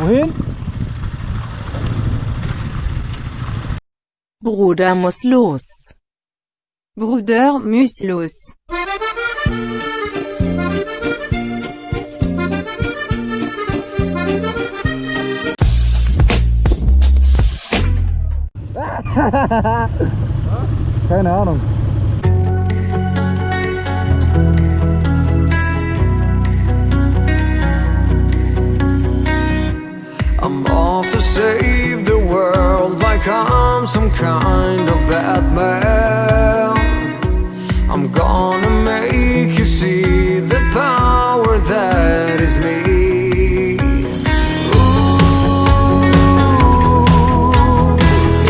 Wohin? Bruder muss los. Bruder muss los. Keine Ahnung. I'm off to save the world like I'm some kind of Batman. I'm gonna make you see the power that is me. Ooh,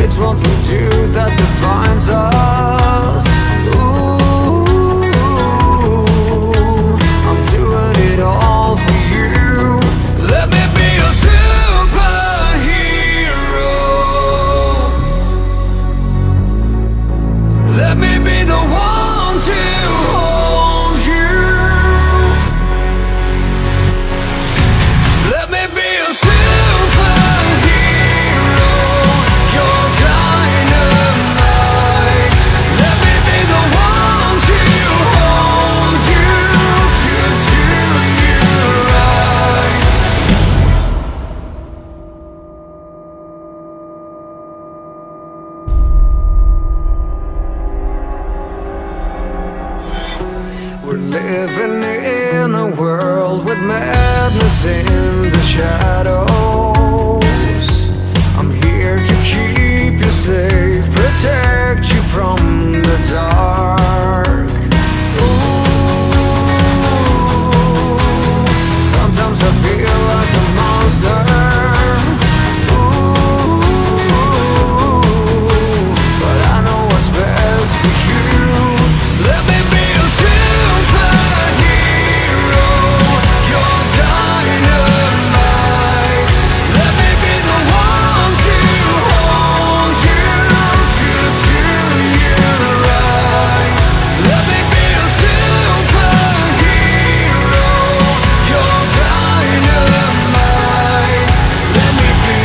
it's what we do that defines us. Ooh, I'm doing it all for you. Let me be a superhero. Let me be the one to hold you. Let me be a superhero. You're dynamite. Let me be the one to hold you, to do you right. We're living in a world with madness in the shadows. I'm here to keep you safe, protect you from the dark. Ooh, sometimes I feel like a monster. Ooh, but I know what's best for you. Let me be a superhero. You're dynamite. Let me be the one to hold you, to do you right. Let me be a superhero. You're dynamite. Let me be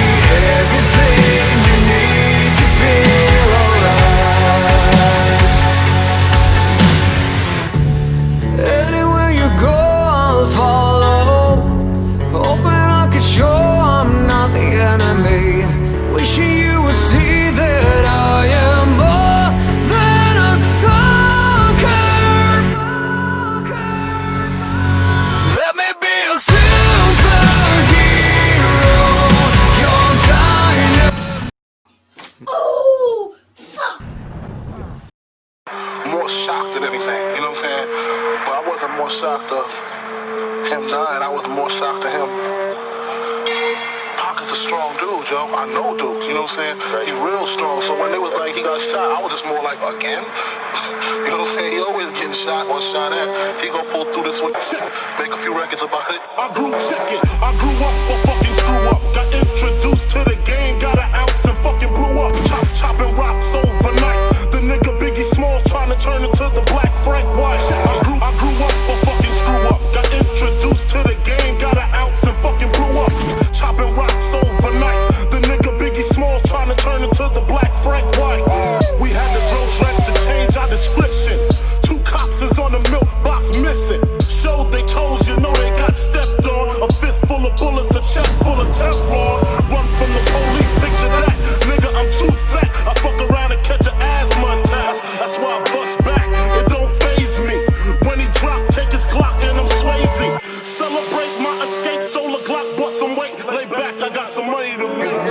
everything you need to feel alright. Anywhere you go, I'll follow. Hoping I could show I'm not the enemy. Wishing you would see that I am more than a stalker. Let me be a superhero. You're dynamite. More shocked than anything, you know what I'm saying? But I wasn't more shocked of him dying, I was more shocked of him. Pac is a strong dude, yo. I know Duke, you know what I'm saying? He real strong, so when they was like, he got shot, I was just more like, again? You know what I'm saying? He always getting shot or shot at. He gonna pull through this one, make a few records about it. I grew up a fucking screw up. Got introduced to the